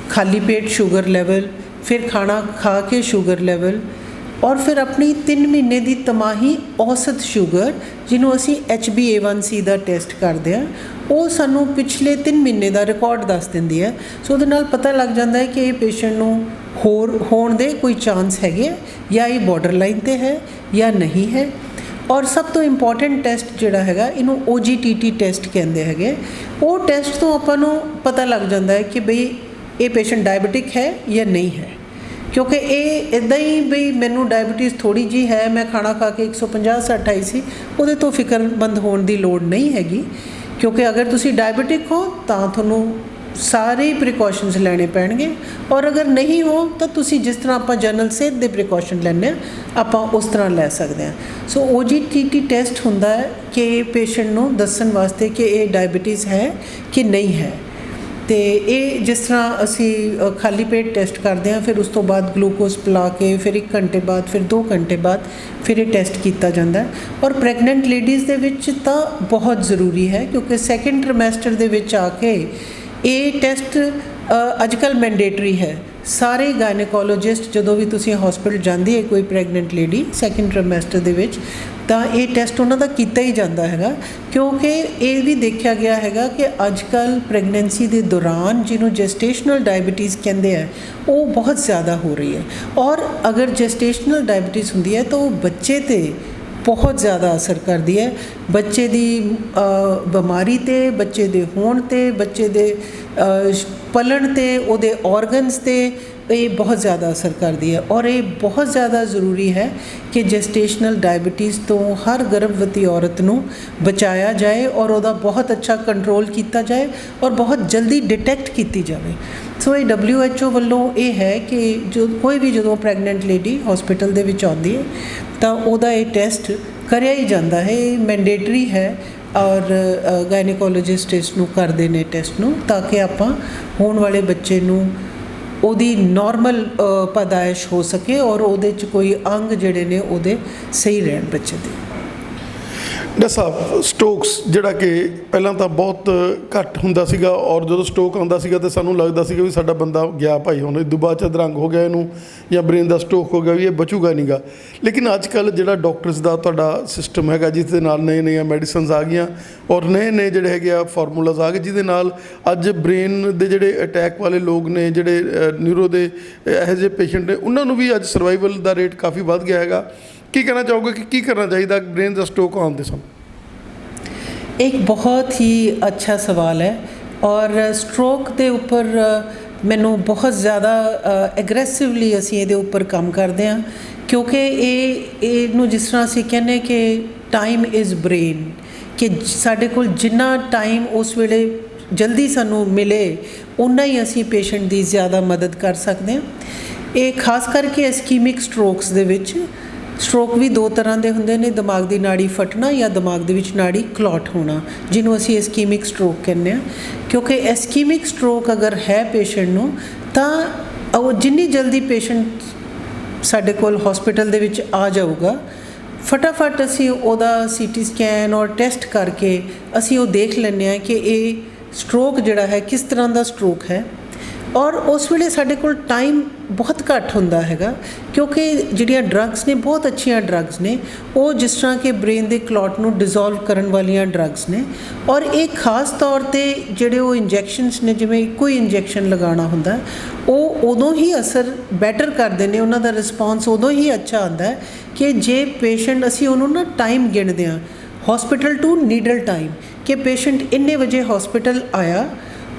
ਖਾਲੀ ਪੇਟ ਸ਼ੂਗਰ ਲੈਵਲ, ਫਿਰ ਖਾਣਾ ਖਾ ਕੇ ਸ਼ੂਗਰ ਲੈਵਲ, ਔਰ ਫਿਰ ਆਪਣੀ 3 ਮਹੀਨੇ ਦੀ ਤਿਮਾਹੀ ਔਸਤ ਸ਼ੂਗਰ ਜਿਹਨੂੰ ਅਸੀਂ HbA1c ਦਾ ਟੈਸਟ ਕਰਦੇ ਹਾਂ, ਉਹ ਸਾਨੂੰ ਪਿਛਲੇ 3 ਮਹੀਨੇ ਦਾ ਰਿਕਾਰਡ ਦੱਸ ਦਿੰਦੀ ਹੈ। ਸੋ ਉਹਦੇ ਨਾਲ ਪਤਾ ਲੱਗ ਜਾਂਦਾ ਹੈ ਕਿ ਇਹ ਪੇਸ਼ੈਂਟ ਨੂੰ ਹੋਰ ਹੋਣ ਦੇ ਕੋਈ ਚਾਂਸ ਹੈਗੇ ਜਾਂ ਇਹ ਬਾਰਡਰ ਲਾਈਨ 'ਤੇ ਹੈ ਜਾਂ ਨਹੀਂ ਹੈ। ਔਰ ਸਭ ਤੋਂ ਇੰਪੋਰਟੈਂਟ ਟੈਸਟ ਜਿਹੜਾ ਹੈਗਾ ਇਹਨੂੰ OGTT ਟੈਸਟ ਕਹਿੰਦੇ ਹੈਗੇ। ਉਹ ਟੈਸਟ ਤੋਂ ਆਪਾਂ ਨੂੰ ਪਤਾ ਲੱਗ ਜਾਂਦਾ ਹੈ ਕਿ ਬਈ ਇਹ ਪੇਸ਼ੈਂਟ ਡਾਇਬਟਿਕ ਹੈ ਜਾਂ ਨਹੀਂ ਹੈ। ਕਿਉਂਕਿ ਇਹ ਇੱਦਾਂ ਹੀ ਬਈ ਮੈਨੂੰ ਡਾਇਬਟੀਜ਼ ਥੋੜ੍ਹੀ ਜਿਹੀ ਹੈ, ਮੈਂ ਖਾਣਾ ਖਾ ਕੇ 150-60 ਆਈ ਸੀ, ਉਹਦੇ ਤੋਂ ਫਿਕਰਮੰਦ ਹੋਣ ਦੀ ਲੋੜ ਨਹੀਂ ਹੈਗੀ। ਕਿਉਂਕਿ ਅਗਰ ਤੁਸੀਂ ਡਾਇਬਟਿਕ ਹੋ ਤਾਂ ਤੁਹਾਨੂੰ ਸਾਰੇ ਪ੍ਰੀਕਾਸ਼ਨਸ ਲੈਣੇ ਪੈਣਗੇ, ਔਰ ਅਗਰ ਨਹੀਂ ਹੋ ਤਾਂ ਤੁਸੀਂ ਜਿਸ ਤਰ੍ਹਾਂ ਆਪਾਂ ਜਨਰਲ ਸਿਹਤ ਦੇ ਪ੍ਰੀਕਾਸ਼ਨ ਲੈਂਦੇ ਹਾਂ ਆਪਾਂ ਉਸ ਤਰ੍ਹਾਂ ਲੈ ਸਕਦੇ ਹਾਂ। ਸੋ OGTT ਟੈਸਟ ਹੁੰਦਾ ਹੈ ਕਿ ਪੇਸ਼ੈਂਟ ਨੂੰ ਦੱਸਣ ਵਾਸਤੇ ਕਿ ਇਹ ਡਾਇਬਟੀਜ਼ ਹੈ ਕਿ ਨਹੀਂ ਹੈ। ਅਤੇ ਇਹ ਜਿਸ ਤਰ੍ਹਾਂ ਅਸੀਂ ਖਾਲੀ ਪੇਟ ਟੈਸਟ ਕਰਦੇ ਹਾਂ, ਫਿਰ ਉਸ ਤੋਂ ਬਾਅਦ ਗਲੂਕੋਜ਼ ਪਿਲਾ ਕੇ ਫਿਰ 1 ਘੰਟੇ ਬਾਅਦ, ਫਿਰ 2 ਘੰਟੇ ਬਾਅਦ ਫਿਰ ਇਹ ਟੈਸਟ ਕੀਤਾ ਜਾਂਦਾ ਹੈ। ਔਰ ਪ੍ਰੈਗਨੈਂਟ ਲੇਡੀਜ਼ ਦੇ ਵਿੱਚ ਤਾਂ ਬਹੁਤ ਜ਼ਰੂਰੀ ਹੈ, ਕਿਉਂਕਿ ਸੈਕਿੰਡ ਟ੍ਰਿਮੈਸਟਰ ਦੇ ਵਿੱਚ ਆ ਕੇ ਇਹ ਟੈਸਟ ਅੱਜ ਕੱਲ੍ਹ ਮੈਂਡੇਟਰੀ ਹੈ। ਸਾਰੇ ਗਾਇਨੇਕੋਲੋਜਿਸਟ ਜਦੋਂ ਵੀ ਤੁਸੀਂ ਹਸਪੀਟਲ ਜਾਂਦੀ ਹੈ ਕੋਈ ਪ੍ਰੈਗਨੈਂਟ ਲੇਡੀ ਸੈਕਿੰਡ ਟ੍ਰਿਮੈਸਟਰ ਦੇ ਵਿੱਚ, ਤਾਂ ਇਹ ਟੈਸਟ ਉਹਨਾਂ ਦਾ ਕੀਤਾ ਹੀ ਜਾਂਦਾ ਹੈਗਾ। ਕਿਉਂਕਿ ਇਹ ਵੀ ਦੇਖਿਆ ਗਿਆ ਹੈਗਾ ਕਿ ਅੱਜ ਕੱਲ੍ਹ ਪ੍ਰੈਗਨੈਂਸੀ ਦੇ ਦੌਰਾਨ ਜਿਹਨੂੰ ਜੈਸਟੇਸ਼ਨਲ ਡਾਇਬਟੀਜ਼ ਕਹਿੰਦੇ ਆ ਉਹ ਬਹੁਤ ਜ਼ਿਆਦਾ ਹੋ ਰਹੀ ਹੈ। ਔਰ ਅਗਰ ਜੈਸਟੇਸ਼ਨਲ ਡਾਇਬਟੀਜ਼ ਹੁੰਦੀ ਹੈ ਤਾਂ ਉਹ ਬੱਚੇ 'ਤੇ ਬਹੁਤ ਜ਼ਿਆਦਾ ਅਸਰ ਕਰਦੀ ਹੈ, ਬੱਚੇ ਦੀ ਬਿਮਾਰੀ 'ਤੇ, ਬੱਚੇ ਦੇ ਹੋਣ 'ਤੇ, ਬੱਚੇ ਦੇ ਪਲਣ 'ਤੇ, ਉਹਦੇ ਔਰਗਨਸ 'ਤੇ, ਇਹ ਬਹੁਤ ਜ਼ਿਆਦਾ ਅਸਰ ਕਰਦੀ ਹੈ ਔਰ ਇਹ ਬਹੁਤ ਜ਼ਿਆਦਾ ਜ਼ਰੂਰੀ ਹੈ ਕਿ ਜੈਸਟੇਸ਼ਨਲ ਡਾਇਬੀਟੀਜ਼ ਤੋਂ ਹਰ ਗਰਭਵਤੀ ਔਰਤ ਨੂੰ ਬਚਾਇਆ ਜਾਏ ਔਰ ਉਹਦਾ ਬਹੁਤ ਅੱਛਾ ਕੰਟਰੋਲ ਕੀਤਾ ਜਾਏ ਔਰ ਬਹੁਤ ਜਲਦੀ ਡਿਟੈਕਟ ਕੀਤੀ ਜਾਵੇ। ਸੋ ਇਹ WHO ਵੱਲੋਂ ਇਹ ਹੈ ਕਿ ਕੋਈ ਵੀ ਜਦੋਂ ਪ੍ਰੈਗਨੈਂਟ ਲੇਡੀ ਹਸਪੀਟਲ ਦੇ ਵਿੱਚ ਆਉਂਦੀ ਹੈ ਤਾਂ ਉਹਦਾ ਇਹ ਟੈਸਟ ਕਰਿਆ ਹੀ ਜਾਂਦਾ ਹੈ, ਇਹ ਮੈਂਡੇਟਰੀ ਹੈ ਔਰ ਗਾਇਨੇਕੋਲੋਜਿਸਟ ਇਸ ਨੂੰ ਕਰਦੇ ਨੇ ਟੈਸਟ ਨੂੰ, ਤਾਂ ਕਿ ਆਪਾਂ ਹੋਣ ਵਾਲੇ ਬੱਚੇ ਨੂੰ ਉਹਦੀ ਨਾਰਮਲ ਪੈਦਾਇਸ਼ ਹੋ ਸਕੇ ਔਰ ਉਹਦੇ 'ਚ ਕੋਈ ਅੰਗ ਜਿਹੜੇ ਨੇ ਉਹਦੇ ਸਹੀ ਰਹਿਣ ਬੱਚੇ ਦੇ। ਡਾਕਟਰ ਸਾਹਿਬ, ਸਟ੍ਰੋਕਸ ਜਿਹੜਾ ਕਿ ਪਹਿਲਾਂ ਤਾਂ ਬਹੁਤ ਘੱਟ ਹੁੰਦਾ ਸੀਗਾ ਔਰ ਜਦੋਂ ਸਟ੍ਰੋਕ ਆਉਂਦਾ ਸੀਗਾ ਤਾਂ ਸਾਨੂੰ ਲੱਗਦਾ ਸੀਗਾ ਵੀ ਸਾਡਾ ਬੰਦਾ ਗਿਆ ਭਾਈ, ਹੁਣ ਇਹ ਬਾਅਦ 'ਚ ਅਧਰੰਗ ਹੋ ਗਿਆ ਇਹਨੂੰ ਜਾਂ ਬ੍ਰੇਨ ਦਾ ਸਟ੍ਰੋਕ ਹੋ ਗਿਆ ਵੀ ਇਹ ਬਚੂਗਾ ਨਹੀਂਗਾ। ਲੇਕਿਨ ਅੱਜ ਕੱਲ੍ਹ ਜਿਹੜਾ ਡਾਕਟਰਸ ਦਾ ਤੁਹਾਡਾ ਸਿਸਟਮ ਹੈਗਾ ਜਿਸ ਦੇ ਨਾਲ ਨਈਆਂ ਮੈਡੀਸਨਸ ਆ ਗਈਆਂ ਔਰ ਨਏ ਜਿਹੜੇ ਹੈਗੇ ਆ ਫਾਰਮੂਲਾਜ਼ ਆ ਗਏ ਜਿਹਦੇ ਨਾਲ ਅੱਜ ਬ੍ਰੇਨ ਦੇ ਜਿਹੜੇ ਅਟੈਕ ਵਾਲੇ ਲੋਕ ਨੇ, ਜਿਹੜੇ ਨਿਊਰੋ ਦੇ ਇਹੋ ਜਿਹੇ ਪੇਸ਼ੈਂਟ ਨੇ, ਉਹਨਾਂ ਨੂੰ ਵੀ ਅੱਜ ਸਰਵਾਈਵਲ ਦਾ ਰੇਟ ਕਾਫੀ ਵੱਧ ਗਿਆ ਹੈਗਾ। ਕੀ ਕਹਿਣਾ ਚਾਹੋਗੇ ਕਿ ਕੀ ਕਰਨਾ ਚਾਹੀਦਾ ਬ੍ਰੇਨ ਦਾ ਸਟ੍ਰੋਕ ਆਉਣ ਦੇ ਸਮੇਂ? ਇੱਕ ਬਹੁਤ ਹੀ ਅੱਛਾ ਸਵਾਲ ਹੈ ਔਰ ਸਟ੍ਰੋਕ ਦੇ ਉੱਪਰ ਮੈਨੂੰ ਬਹੁਤ ਜ਼ਿਆਦਾ ਐਗਰੈਸਿਵਲੀ ਅਸੀਂ ਇਹਦੇ ਉੱਪਰ ਕੰਮ ਕਰਦੇ ਹਾਂ, ਕਿਉਂਕਿ ਇਹਨੂੰ ਜਿਸ ਤਰ੍ਹਾਂ ਅਸੀਂ ਕਹਿੰਦੇ ਕਿ ਟਾਈਮ ਇਜ਼ ਬ੍ਰੇਨ, ਕਿ ਸਾਡੇ ਕੋਲ ਜਿੰਨਾ ਟਾਈਮ ਉਸ ਵੇਲੇ ਜਲਦੀ ਸਾਨੂੰ ਮਿਲੇ ਉਨਾ ਹੀ ਅਸੀਂ ਪੇਸ਼ੈਂਟ ਦੀ ਜ਼ਿਆਦਾ ਮਦਦ ਕਰ ਸਕਦੇ ਹਾਂ। ਇਹ ਖਾਸ ਕਰਕੇ ਇਸਕੀਮਿਕ ਸਟ੍ਰੋਕਸ ਦੇ ਵਿੱਚ, ਸਟ੍ਰੋਕ ਵੀ ਦੋ ਤਰ੍ਹਾਂ ਦੇ ਹੁੰਦੇ ਨੇ, ਦਿਮਾਗ ਦੀ ਨਾੜੀ ਫਟਣਾ ਜਾਂ ਦਿਮਾਗ ਦੇ ਵਿੱਚ ਨਾੜੀ ਕਲੌਟ ਹੋਣਾ, ਜਿਹਨੂੰ ਅਸੀਂ ਇਸਕੀਮਿਕ ਸਟ੍ਰੋਕ ਕਹਿੰਦੇ ਹਾਂ। ਕਿਉਂਕਿ ਇਸਕੀਮਿਕ ਸਟ੍ਰੋਕ ਅਗਰ ਹੈ ਪੇਸ਼ੈਂਟ ਨੂੰ ਤਾਂ ਉਹ ਜਿੰਨੀ ਜਲਦੀ ਪੇਸ਼ੈਂਟ ਸਾਡੇ ਕੋਲ ਹਸਪੀਟਲ ਦੇ ਵਿੱਚ ਆ ਜਾਊਗਾ, ਫਟਾਫਟ ਅਸੀਂ ਉਹਦਾ CT ਸਕੈਨ ਔਰ ਟੈਸਟ ਕਰਕੇ ਅਸੀਂ ਉਹ ਦੇਖ ਲੈਂਦੇ ਹਾਂ ਕਿ ਇਹ ਸਟ੍ਰੋਕ ਜਿਹੜਾ ਹੈ ਕਿਸ ਤਰ੍ਹਾਂ ਦਾ ਸਟ੍ਰੋਕ ਹੈ। ਔਰ ਉਸ ਵੇਲੇ ਸਾਡੇ ਕੋਲ ਟਾਈਮ ਬਹੁਤ ਘੱਟ ਹੁੰਦਾ ਹੈਗਾ, ਕਿਉਂਕਿ ਜਿਹੜੀਆਂ ਡਰੱਗਸ ਨੇ ਬਹੁਤ ਅੱਛੀਆਂ ਡਰੱਗਸ ਨੇ, ਉਹ ਜਿਸ ਤਰ੍ਹਾਂ ਕਿ ਬ੍ਰੇਨ ਦੇ ਕਲੌਟ ਨੂੰ ਡਿਜ਼ੋਲਵ ਕਰਨ ਵਾਲੀਆਂ ਡਰੱਗਸ ਨੇ ਔਰ ਇਹ ਖਾਸ ਤੌਰ 'ਤੇ ਜਿਹੜੇ ਉਹ ਇੰਜੈਕਸ਼ਨਸ ਨੇ, ਜਿਵੇਂ ਇੱਕੋ ਹੀ ਇੰਜੈਕਸ਼ਨ ਲਗਾਉਣਾ ਹੁੰਦਾ, ਉਹ ਉਦੋਂ ਹੀ ਅਸਰ ਬੈਟਰ ਕਰਦੇ ਨੇ, ਉਹਨਾਂ ਦਾ ਰਿਸਪੌਂਸ ਉਦੋਂ ਹੀ ਅੱਛਾ ਆਉਂਦਾ ਕਿ ਜੇ ਪੇਸ਼ੈਂਟ ਅਸੀਂ ਉਹਨੂੰ ਨਾ ਟਾਈਮ ਗਿਣਦੇ ਹਾਂ, ਹਸਪੀਟਲ ਟੂ ਨੀਡਲ ਟਾਈਮ, ਕਿ ਪੇਸ਼ੈਂਟ ਇੰਨੇ ਵਜੇ ਹਸਪੀਟਲ ਆਇਆ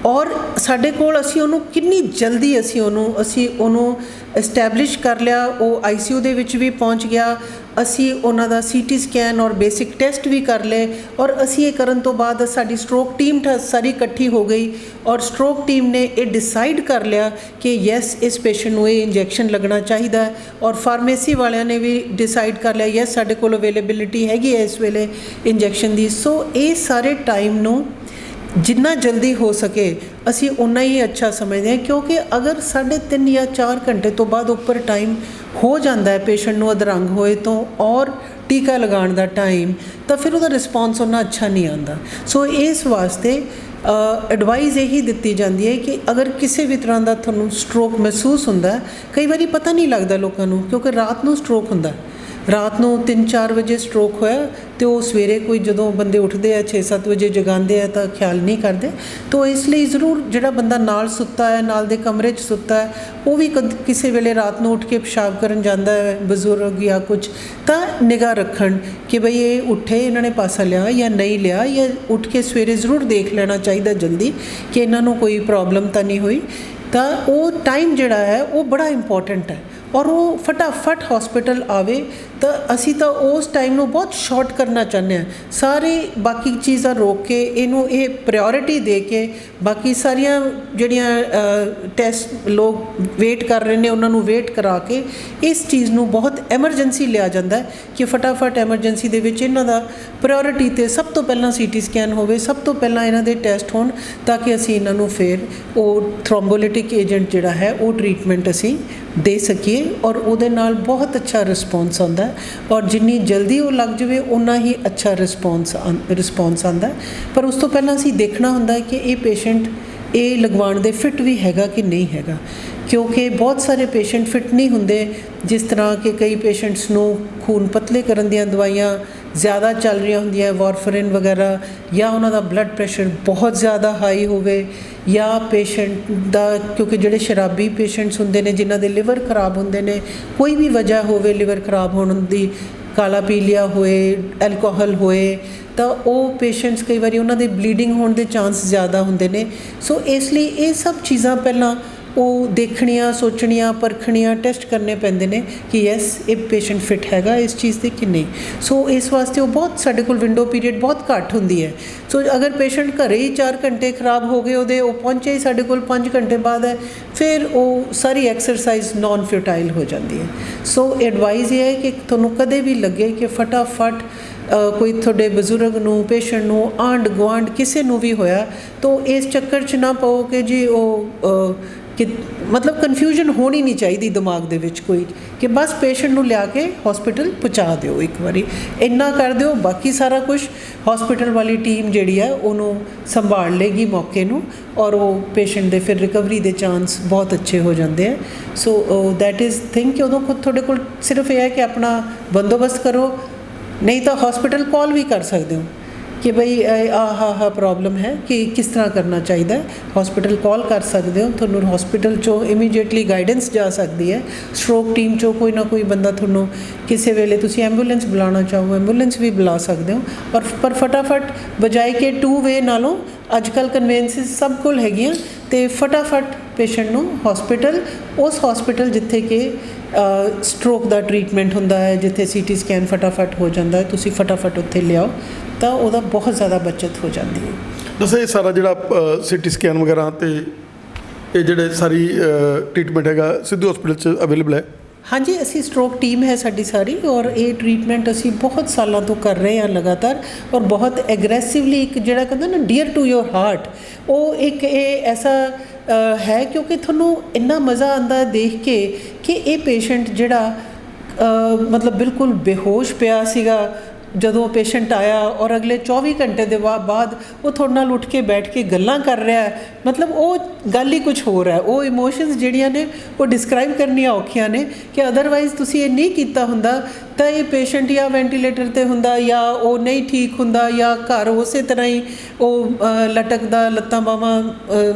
ਔਰ ਸਾਡੇ ਕੋਲ ਅਸੀਂ ਉਹਨੂੰ ਕਿੰਨੀ ਜਲਦੀ ਅਸੀਂ ਉਹਨੂੰ ਐਸਟੈਬਲਿਸ਼ ਕਰ ਲਿਆ, ਉਹ ICU ਦੇ ਵਿੱਚ ਵੀ ਪਹੁੰਚ ਗਿਆ, ਅਸੀਂ ਉਹਨਾਂ ਦਾ CT ਸਕੈਨ ਔਰ ਬੇਸਿਕ ਟੈਸਟ ਵੀ ਕਰ ਲਏ ਔਰ ਅਸੀਂ ਇਹ ਕਰਨ ਤੋਂ ਬਾਅਦ ਸਾਡੀ ਸਟ੍ਰੋਕ ਟੀਮ ਸਾਰੀ ਇਕੱਠੀ ਹੋ ਗਈ ਔਰ ਸਟ੍ਰੋਕ ਟੀਮ ਨੇ ਇਹ ਡਿਸਾਈਡ ਕਰ ਲਿਆ ਕਿ ਯੈਸ ਇਸ ਪੇਸ਼ੈਂਟ ਨੂੰ ਇਹ ਇੰਜੈਕਸ਼ਨ ਲੱਗਣਾ ਚਾਹੀਦਾ ਹੈ ਔਰ ਫਾਰਮੇਸੀ ਵਾਲਿਆਂ ਨੇ ਵੀ ਡਿਸਾਈਡ ਕਰ ਲਿਆ ਯੈਸ ਸਾਡੇ ਕੋਲ ਅਵੇਲੇਬਿਲਿਟੀ ਹੈਗੀ ਹੈ ਇਸ ਵੇਲੇ ਇੰਜੈਕਸ਼ਨ ਦੀ। ਸੋ ਇਹ ਸਾਰੇ ਟਾਈਮ ਨੂੰ ਜਿੰਨਾ ਜਲਦੀ ਹੋ ਸਕੇ ਅਸੀਂ ਉਨਾ ਹੀ ਅੱਛਾ ਸਮਝਦੇ ਹਾਂ, ਕਿਉਂਕਿ ਅਗਰ 3.5 ਜਾਂ 4 ਘੰਟੇ ਤੋਂ ਬਾਅਦ ਉੱਪਰ ਟਾਈਮ ਹੋ ਜਾਂਦਾ ਹੈ ਪੇਸ਼ੈਂਟ ਨੂੰ ਅਧਰੰਗ ਹੋਏ ਤੋਂ ਔਰ ਟੀਕਾ ਲਗਾਉਣ ਦਾ ਟਾਈਮ, ਤਾਂ ਫਿਰ ਉਹਦਾ ਰਿਸਪੌਂਸ ਉਨਾ ਅੱਛਾ ਨਹੀਂ ਆਉਂਦਾ। ਸੋ ਇਸ ਵਾਸਤੇ ਐਡਵਾਈਸ ਇਹੀ ਦਿੱਤੀ ਜਾਂਦੀ ਹੈ ਕਿ ਅਗਰ ਕਿਸੇ ਵੀ ਤਰ੍ਹਾਂ ਦਾ ਤੁਹਾਨੂੰ ਸਟ੍ਰੋਕ ਮਹਿਸੂਸ ਹੁੰਦਾ, ਕਈ ਵਾਰੀ ਪਤਾ ਨਹੀਂ ਲੱਗਦਾ ਲੋਕਾਂ ਨੂੰ, ਕਿਉਂਕਿ ਰਾਤ ਨੂੰ ਸਟ੍ਰੋਕ ਹੁੰਦਾ, ਰਾਤ ਨੂੰ 3-4 ਵਜੇ ਸਟ੍ਰੋਕ ਹੋਇਆ ਅਤੇ ਉਹ ਸਵੇਰੇ ਕੋਈ ਜਦੋਂ ਬੰਦੇ ਉੱਠਦੇ ਆ 6-7 ਵਜੇ ਜਗਾਉਂਦੇ ਆ ਤਾਂ ਖਿਆਲ ਨਹੀਂ ਕਰਦੇ। ਤਾਂ ਇਸ ਲਈ ਜ਼ਰੂਰ ਜਿਹੜਾ ਬੰਦਾ ਨਾਲ ਸੁੱਤਾ ਹੈ, ਨਾਲ ਦੇ ਕਮਰੇ 'ਚ ਸੁੱਤਾ ਹੈ, ਉਹ ਵੀ ਕਿਸੇ ਵੇਲੇ ਰਾਤ ਨੂੰ ਉੱਠ ਕੇ ਪਿਸ਼ਾਬ ਕਰਨ ਜਾਂਦਾ ਹੈ ਬਜ਼ੁਰਗ ਜਾਂ ਕੁਛ, ਤਾਂ ਨਿਗਾਹ ਰੱਖਣ ਕਿ ਬਈ ਇਹ ਉੱਠੇ, ਇਹਨਾਂ ਨੇ ਪਾਸਾ ਲਿਆ ਜਾਂ ਨਹੀਂ ਲਿਆ, ਜਾਂ ਉੱਠ ਕੇ ਸਵੇਰੇ ਜ਼ਰੂਰ ਦੇਖ ਲੈਣਾ ਚਾਹੀਦਾ ਜਲਦੀ ਕਿ ਇਹਨਾਂ ਨੂੰ ਕੋਈ ਪ੍ਰੋਬਲਮ ਤਾਂ ਨਹੀਂ ਹੋਈ। ਤਾਂ ਉਹ ਟਾਈਮ ਜਿਹੜਾ ਹੈ ਉਹ ਬੜਾ ਇੰਪੋਰਟੈਂਟ ਹੈ ਔਰ ਉਹ ਫਟਾਫਟ ਹਸਪੀਟਲ ਆਵੇ ਤਾਂ ਅਸੀਂ ਤਾਂ ਉਸ ਟਾਈਮ ਨੂੰ ਬਹੁਤ ਸ਼ਾਰਟ ਕਰਨਾ ਚਾਹੁੰਦੇ ਹਾਂ, ਸਾਰੇ ਬਾਕੀ ਚੀਜ਼ਾਂ ਰੋਕ ਕੇ ਇਹਨੂੰ ਇਹ ਪ੍ਰਾਇਓਰਿਟੀ ਦੇ ਕੇ ਬਾਕੀ ਸਾਰੀਆਂ ਜਿਹੜੀਆਂ ਟੈਸਟ ਲੋਕ ਵੇਟ ਕਰ ਰਹੇ ਨੇ ਉਹਨਾਂ ਨੂੰ ਵੇਟ ਕਰਾ ਕੇ ਇਸ ਚੀਜ਼ ਨੂੰ ਬਹੁਤ ਐਮਰਜੈਂਸੀ ਲਿਆ ਜਾਂਦਾ ਕਿ ਫਟਾਫਟ ਐਮਰਜੈਂਸੀ ਦੇ ਵਿੱਚ ਇਹਨਾਂ ਦਾ ਪ੍ਰਾਇਓਰਿਟੀ 'ਤੇ ਸਭ ਤੋਂ ਪਹਿਲਾਂ CT ਸਕੈਨ ਹੋਵੇ, ਸਭ ਤੋਂ ਪਹਿਲਾਂ ਇਹਨਾਂ ਦੇ ਟੈਸਟ ਹੋਣ ਤਾਂ ਕਿ ਅਸੀਂ ਇਹਨਾਂ ਨੂੰ ਫਿਰ ਉਹ ਥ੍ਰੋਂਬੋਲਿਟਿਕ ਏਜੰਟ ਜਿਹੜਾ ਹੈ ਉਹ ਟਰੀਟਮੈਂਟ ਅਸੀਂ ਦੇ ਸਕੀਏ ਔਰ ਉਹਦੇ ਨਾਲ ਬਹੁਤ ਅੱਛਾ ਰਿਸਪੌਂਸ ਆਉਂਦਾ ਔਰ ਜਿੰਨੀ ਜਲਦੀ ਉਹ ਲੱਗ ਜਾਵੇ ਉਨਾ ਹੀ ਅੱਛਾ ਰਿਸਪੌਂਸ ਆਉਂਦਾ। ਪਰ ਉਸ ਤੋਂ ਪਹਿਲਾਂ ਅਸੀਂ ਦੇਖਣਾ ਹੁੰਦਾ ਕਿ ਇਹ ਪੇਸ਼ੈਂਟ ਇਹ ਲਗਵਾਉਣ ਦੇ ਫਿੱਟ ਵੀ ਹੈਗਾ ਕਿ ਨਹੀਂ ਹੈਗਾ, ਕਿਉਂਕਿ ਬਹੁਤ ਸਾਰੇ ਪੇਸ਼ੈਂਟ ਫਿੱਟ ਨਹੀਂ ਹੁੰਦੇ, ਜਿਸ ਤਰ੍ਹਾਂ ਕਿ ਕਈ ਪੇਸ਼ੈਂਟਸ ਨੂੰ ਖੂਨ ਪਤਲੇ ਕਰਨ ਦੀਆਂ ਦਵਾਈਆਂ ਜ਼ਿਆਦਾ ਚੱਲ ਰਹੀਆਂ ਹੁੰਦੀਆਂ, ਵਾਰਫਰਿਨ ਵਗੈਰਾ, ਜਾਂ ਉਹਨਾਂ ਦਾ ਬਲੱਡ ਪ੍ਰੈਸ਼ਰ ਬਹੁਤ ਜ਼ਿਆਦਾ ਹਾਈ ਹੋਵੇ, ਜਾਂ ਪੇਸ਼ੈਂਟ ਦਾ ਕਿਉਂਕਿ ਜਿਹੜੇ ਸ਼ਰਾਬੀ ਪੇਸ਼ੈਂਟਸ ਹੁੰਦੇ ਨੇ ਜਿਨ੍ਹਾਂ ਦੇ ਲਿਵਰ ਖਰਾਬ ਹੁੰਦੇ ਨੇ, ਕੋਈ ਵੀ ਵਜ੍ਹਾ ਹੋਵੇ ਲਿਵਰ ਖਰਾਬ ਹੋਣ ਦੀ, ਕਾਲਾ ਪੀ ਲਿਆ ਹੋਏ, ਐਲਕੋਹਲ ਹੋਏ, ਤਾਂ ਉਹ ਪੇਸ਼ੈਂਟਸ ਕਈ ਵਾਰੀ ਉਹਨਾਂ ਦੇ ਬਲੀਡਿੰਗ ਹੋਣ ਦੇ ਚਾਂਸ ਜ਼ਿਆਦਾ ਹੁੰਦੇ ਨੇ। ਸੋ ਇਸ ਲਈ ਇਹ ਸਭ ਚੀਜ਼ਾਂ ਪਹਿਲਾਂ ਉਹ ਦੇਖਣੀਆਂ, ਸੋਚਣੀਆਂ, ਪਰਖਣੀਆਂ, ਟੈਸਟ ਕਰਨੇ ਪੈਂਦੇ ਨੇ ਕਿ ਯੈਸ ਇਹ ਪੇਸ਼ੈਂਟ ਫਿਟ ਹੈਗਾ ਇਸ ਚੀਜ਼ ਤੇ ਕਿ ਨਹੀਂ। ਸੋ ਇਸ ਵਾਸਤੇ ਉਹ ਬਹੁਤ ਸਾਡੇ ਕੋਲ ਵਿੰਡੋ ਪੀਰੀਅਡ ਬਹੁਤ ਘੱਟ ਹੁੰਦੀ ਹੈ। ਸੋ ਅਗਰ ਪੇਸ਼ੈਂਟ ਘਰੇ ਹੀ 4 ਘੰਟੇ ਖਰਾਬ ਹੋ ਗਏ ਉਹਦੇ, ਉਹ ਪਹੁੰਚੇ ਹੀ ਸਾਡੇ ਕੋਲ 5 ਘੰਟੇ ਬਾਅਦ ਹੈ, ਫਿਰ ਉਹ ਸਾਰੀ ਐਕਸਰਸਾਈਜ਼ ਨਾਨ ਫਿਊਟਾਈਲ ਹੋ ਜਾਂਦੀ ਹੈ। ਸੋ ਐਡਵਾਈਜ਼ ਇਹ ਹੈ ਕਿ ਤੁਹਾਨੂੰ ਕਦੇ ਵੀ ਲੱਗੇ ਕਿ ਫਟਾਫਟ ਕੋਈ ਤੁਹਾਡੇ ਬਜ਼ੁਰਗ ਨੂੰ, ਪੇਸ਼ੈਂਟ ਨੂੰ, ਆਂਢ ਗੁਆਂਢ ਕਿਸੇ ਨੂੰ ਵੀ ਹੋਇਆ ਤਾਂ ਇਸ ਚੱਕਰ 'ਚ ਨਾ ਪਾਓ ਕਿ ਜੀ ਉਹ ਕਿ ਮਤਲਬ ਕਨਫਿਊਜ਼ਨ ਹੋਣੀ ਨਹੀਂ ਚਾਹੀਦੀ ਦਿਮਾਗ ਦੇ ਵਿੱਚ ਕੋਈ, ਕਿ ਬਸ ਪੇਸ਼ੈਂਟ ਨੂੰ ਲਿਆ ਕੇ ਹਸਪੀਟਲ ਪਹੁੰਚਾ ਦਿਓ ਇੱਕ ਵਾਰੀ, ਇੰਨਾ ਕਰ ਦਿਓ। ਬਾਕੀ ਸਾਰਾ ਕੁਝ ਹਸਪੀਟਲ ਵਾਲੀ ਟੀਮ ਜਿਹੜੀ ਹੈ ਉਹਨੂੰ ਸੰਭਾਲ ਲੇਗੀ ਮੌਕੇ ਨੂੰ, ਔਰ ਉਹ ਪੇਸ਼ੈਂਟ ਦੇ ਫਿਰ ਰਿਕਵਰੀ ਦੇ ਚਾਂਸ ਬਹੁਤ ਅੱਛੇ ਹੋ ਜਾਂਦੇ ਹੈ। ਸੋ ਦੈਟ ਇਜ਼ ਥਿੰਕ ਕਿ ਉਦੋਂ ਖੁਦ ਤੁਹਾਡੇ ਕੋਲ ਸਿਰਫ ਇਹ ਹੈ ਕਿ ਆਪਣਾ ਬੰਦੋਬਸਤ ਕਰੋ, ਨਹੀਂ ਤਾਂ ਹਸਪੀਟਲ ਕਾਲ ਵੀ ਕਰ ਸਕਦੇ ਹੋ ਕਿ ਬਈ ਆਹ ਪ੍ਰੋਬਲਮ ਹੈ ਕਿ ਕਿਸ ਤਰ੍ਹਾਂ ਕਰਨਾ ਚਾਹੀਦਾ। ਹਸਪੀਟਲ ਕਾਲ ਕਰ ਸਕਦੇ ਹੋ, ਤੁਹਾਨੂੰ ਹਸਪੀਟਲ 'ਚੋਂ ਇਮੀਡੀਏਟਲੀ ਗਾਈਡੈਂਸ ਜਾ ਸਕਦੀ ਹੈ। ਸਟ੍ਰੋਕ ਟੀਮ 'ਚੋਂ ਕੋਈ ਨਾ ਕੋਈ ਬੰਦਾ ਤੁਹਾਨੂੰ ਕਿਸੇ ਵੇਲੇ ਤੁਸੀਂ ਐਂਬੂਲੈਂਸ ਬੁਲਾਉਣਾ ਚਾਹੋ ਐਂਬੂਲੈਂਸ ਵੀ ਬੁਲਾ ਸਕਦੇ ਹੋ। ਪਰ ਫਟਾਫਟ ਬਜਾਏ ਕਿ 2 ਵੇ ਨਾਲੋਂ ਅੱਜ ਕੱਲ੍ਹ ਕਨਵੈਂਸਿਸ ਸਭ ਕੋਲ ਹੈਗੀਆਂ, ਅਤੇ ਫਟਾਫਟ ਪੇਸ਼ੈਂਟ ਨੂੰ ਹਸਪੀਟਲ, ਉਸ ਹਸਪੀਟਲ ਜਿੱਥੇ ਕਿ ਸਟ੍ਰੋਕ ਦਾ ਟਰੀਟਮੈਂਟ ਹੁੰਦਾ ਹੈ, ਜਿੱਥੇ CT ਸਕੈਨ ਫਟਾਫਟ ਹੋ ਜਾਂਦਾ ਹੈ, ਤੁਸੀਂ ਫਟਾਫਟ ਉੱਥੇ ਲਿਆਓ ਤਾਂ ਉਹਦਾ ਬਹੁਤ ਜ਼ਿਆਦਾ ਬਚਤ ਹੋ ਜਾਂਦੀ ਹੈ। ਦੱਸੋ ਇਹ ਸਾਰਾ ਜਿਹੜਾ CT ਸਕੈਨ ਵਗੈਰਾ ਅਤੇ ਇਹ ਜਿਹੜੇ ਸਾਰੀ ਟਰੀਟਮੈਂਟ ਹੈਗਾ ਸਿੱਧੂ ਹਸਪੀਟਲ 'ਚ ਅਵੇਲੇਬਲ ਹੈ? ਹਾਂਜੀ, ਅਸੀਂ ਸਟ੍ਰੋਕ ਟੀਮ ਹੈ ਸਾਡੀ ਸਾਰੀ, ਔਰ ਇਹ ਟਰੀਟਮੈਂਟ ਅਸੀਂ ਬਹੁਤ ਸਾਲਾਂ ਤੋਂ ਕਰ ਰਹੇ ਹਾਂ ਲਗਾਤਾਰ, ਔਰ ਬਹੁਤ ਐਗਰੈਸਿਵਲੀ, ਇੱਕ ਜਿਹੜਾ ਕਹਿੰਦਾ ਨਾ ਡੀਅਰ ਟੂ ਯੋਰ ਹਾਰਟ, ਉਹ ਇੱਕ ਇਹ ਐਸਾ ਹੈ ਕਿਉਂਕਿ ਤੁਹਾਨੂੰ ਇੰਨਾ ਮਜ਼ਾ ਆਉਂਦਾ ਦੇਖ ਕੇ ਕਿ ਇਹ ਪੇਸ਼ੈਂਟ ਜਿਹੜਾ ਮਤਲਬ ਬਿਲਕੁਲ ਬੇਹੋਸ਼ ਪਿਆ ਸੀਗਾ ਜਦੋਂ ਪੇਸ਼ੈਂਟ ਆਇਆ, ਔਰ ਅਗਲੇ 24 ਘੰਟੇ ਦੇ ਬਾਅਦ ਉਹ ਤੁਹਾਡੇ ਨਾਲ ਉੱਠ ਕੇ ਬੈਠ ਕੇ ਗੱਲਾਂ ਕਰ ਰਿਹਾ ਹੈ, ਮਤਲਬ ਉਹ ਗੱਲ ਹੀ ਕੁਝ ਹੋਰ ਹੈ। ਉਹ ਇਮੋਸ਼ਨਸ ਜਿਹੜੀਆਂ ਨੇ ਉਹ ਡਿਸਕ੍ਰਾਈਬ ਕਰਨੀਆਂ ਔਖੀਆਂ ਨੇ ਕਿ ਅਦਰਵਾਈਜ਼ ਤੁਸੀਂ ਇਹ ਨਹੀਂ ਕੀਤਾ ਹੁੰਦਾ ਤਾਂ ਇਹ ਪੇਸ਼ੈਂਟ ਜਾਂ ਵੈਂਟੀਲੇਟਰ 'ਤੇ ਹੁੰਦਾ, ਜਾਂ ਉਹ ਨਹੀਂ ਠੀਕ ਹੁੰਦਾ, ਜਾਂ ਘਰ ਉਸੇ ਤਰ੍ਹਾਂ ਹੀ ਉਹ ਲਟਕਦਾ, ਲੱਤਾਂ ਬਾਹਾਂ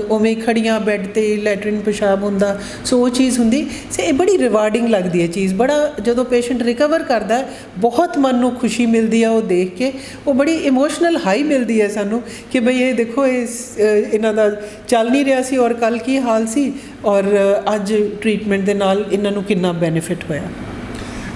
ਉਵੇਂ ਖੜੀਆਂ ਬੈੱਡ 'ਤੇ, ਲੈਟਰਿਨ ਪਿਸ਼ਾਬ ਹੁੰਦਾ। ਸੋ ਉਹ ਚੀਜ਼ ਹੁੰਦੀ ਸੋ ਇਹ ਬੜੀ ਰਿਵਾਰਡਿੰਗ ਲੱਗਦੀ ਹੈ ਚੀਜ਼, ਬੜਾ ਜਦੋਂ ਪੇਸ਼ੈਂਟ ਰਿਕਵਰ ਕਰਦਾ ਬਹੁਤ ਮਨ ਨੂੰ ਖੁਸ਼ੀ ਮਿਲਦੀ ਹੈ ਉਹ ਦੇਖ ਕੇ, ਉਹ ਬੜੀ ਇਮੋਸ਼ਨਲ ਹਾਈ ਮਿਲਦੀ ਹੈ ਸਾਨੂੰ ਕਿ ਬਈ ਇਹ ਦੇਖੋ ਇਹਨਾਂ ਦਾ ਚੱਲ ਨਹੀਂ ਰਿਹਾ ਸੀ ਔਰ ਕੱਲ੍ਹ ਕੀ ਹਾਲ ਸੀ, ਔਰ ਅੱਜ ਟਰੀਟਮੈਂਟ ਦੇ ਨਾਲ ਇਹਨਾਂ ਨੂੰ ਕਿੰਨਾ ਬੈਨੀਫਿਟ ਹੋਇਆ।